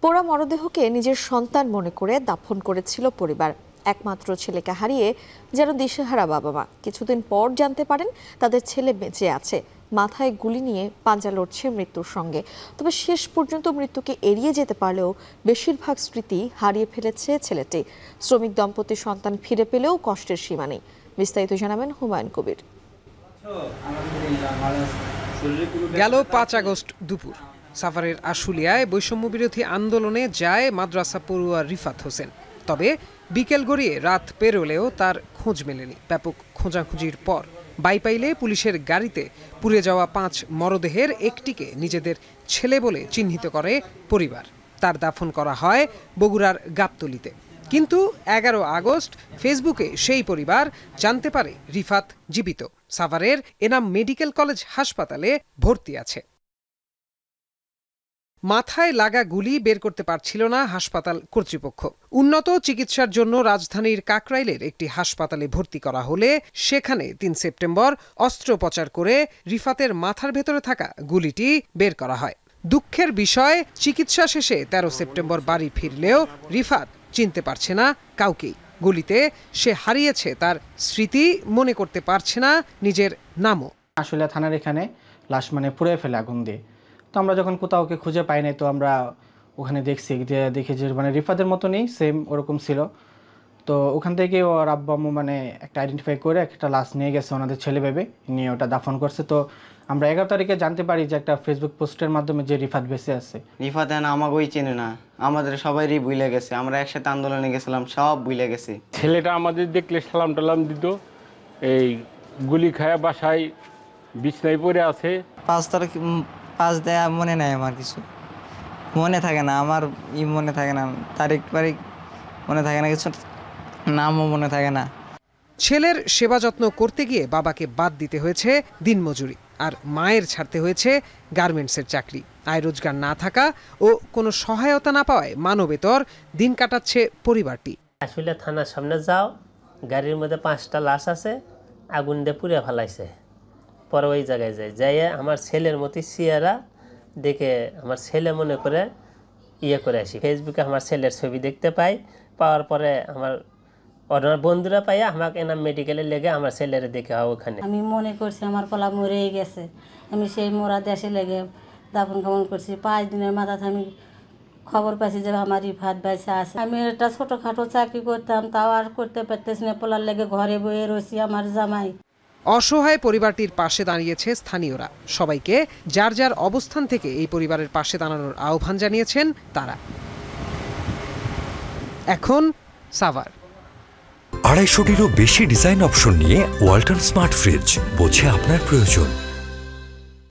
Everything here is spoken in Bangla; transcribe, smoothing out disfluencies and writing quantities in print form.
পোড়া মরদেহকে নিজের সন্তান মনে করে দাফন করেছিল পরিবার। একমাত্র ছেলেকে হারিয়ে যেন দিশেহারা বাবা মা। কিছুদিন পর জানতে পারেন তাদের ছেলে বেঁচে আছে। মাথায় গুলি নিয়ে পাঞ্জা লড়ছে মৃত্যুর সঙ্গে। তবে শেষ পর্যন্ত মৃত্যুকে এড়িয়ে যেতে পারলেও বেশিরভাগ স্মৃতি হারিয়ে ফেলেছে ছেলেটি। শ্রমিক দম্পতির সন্তান ফিরে পেলেও কষ্টের সীমা নেই। বিস্তারিত জানাবেন হুমায়ুন কবির। গেল 5 আগস্ট দুপুর সাভারের আশুলিয়ায় বৈষম্য বিরোধী আন্দোলনে যায় মাদ্রাসা পড়ুয়া রিফাত হোসেন। তবে বিকেল গড়িয়ে রাত পেরোলেও তার খোঁজ মেলেনি। ব্যাপক খোঁজাখুঁজির পর বাইপাইলে পুলিশের গাড়িতে পুড়ে যাওয়া 5 মরদেহের একটিকে নিজেদের ছেলে বলে চিহ্নিত করে পরিবার। তার দাফন করা হয় বগুড়ার গাবতলীতে। কিন্তু 11 আগস্ট ফেসবুকে সেই পরিবার জানতে পারে রিফাত জীবিত, সাভারের এনাম মেডিকেল কলেজ হাসপাতালে ভর্তি আছে। মাথায় লাগা গুলি বের করতে পারছিল না হাসপাতাল কর্তৃপক্ষ। উন্নত চিকিৎসার জন্য রাজধানীর কাকরাইলের একটি হাসপাতালে ভর্তি করা হলে সেখানে 3 সেপ্টেম্বর অস্ত্রোপচার করে রিফাতের মাথার ভেতরে থাকা গুলিটি বের করা হয়। দুঃখের বিষয়, চিকিৎসা শেষে 13 সেপ্টেম্বর বাড়ি ফিরলেও রিফাত চিনতে পারছে না কাউকেই। গুলিতে সে হারিয়েছে তার স্মৃতি, মনে করতে পারছে না নিজের নামও। আশুলিয়া থানার এখানে লাশ পুড়ে ফেলে আগুন দিয়ে। তো আমরা যখন কোথাও ওকে খুঁজে পাই নাই, তো আমরা ওখানে দেখছি দেখি যে রিফাতের মতনই সেম ওরকম ছিল। তো ওখান থেকে ওর আব্বা আম্মু একটা আইডেন্টিফাই করে একটা লাশ নিয়ে গেছে ওনাদের ছেলে ভেবে, নিয়ে ওটা দাফন করছে। তো আমরা 11 তারিখে জানতে পারি যে একটা ফেসবুক পোস্টের মাধ্যমে যে রিফাত বেঁচে আছে। রিফাত আমাকেই চেনে না, আমাদের সবাইরই ভুলে গেছে। আমরা একসাথে আন্দোলনে গেছিলাম, সব ভুলে গেছে। ছেলেটা আমাদের দেখলে সালাম টালাম দিত। এই গুলি খায়া বাসায় বিছনায় পড়ে আছে। 5 তারিখ 5 দেয়া মনে নাই, আমার কিছু মনে থাকে না। আমার মনে থাকে না, তারিখ মনে থাকে না, কিছু নামও মনে থাকে না। ছেলের সেবা যত্ন করতে গিয়ে বাবাকে বাদ দিতে হয়েছে দিনমজুরি, আর মায়ের ছাড়তে হয়েছে গার্মেন্টসের চাকরি। আয় রোজগার না থাকা ও কোনো সহায়তা না পাওয়ায় মানবেতর দিন কাটাচ্ছে পরিবারটি। আসলে থানার সামনে যাও, গাড়ির মধ্যে 5টা লাশ আছে, আগুন দিয়ে পুড়ে ফেলাইছে। পরে ওই জায়গায় যাইয়ে আমার ছেলের মতো চেহারা দেখে আমার ছেলে মনে করে করে আসি। ফেসবুকে আমার ছেলের ছবি দেখতে পাই, পাওয়ার পরে আমার বন্ধুরা পাইয়া আমাকে এনাম মেডিকেলে লেগে আমার ছেলের দেখে ওখানে। আমি মনে করছি আমার পোলা মরেই গেছে। আমি সেই মোরা দেশে লেগে দাফন কামন করছি। 5 দিনের মাথায় আমি খবর পাইছি যে আমার রিফাত বেঁচে আছে। আমি একটা ছোটোখাটো চাকরি করতাম, তাও আর করতে পারতেছি না। পোলার লেগে ঘরে বয়ে রয়েছি আমার জামাই। অসহায় পরিবারটির পাশে দাঁড়িয়েছে স্থানীয়রা। সবাইকে যার যার অবস্থান থেকে এই পরিবারের পাশে দাঁড়ানোর আহ্বান জানিয়েছেন তারা। এখন সাভার 250-টিরও বেশি ডিজাইন অপশন নিয়ে ওয়ালটন স্মার্ট ফ্রিজ, বোঝে আপনার প্রয়োজন।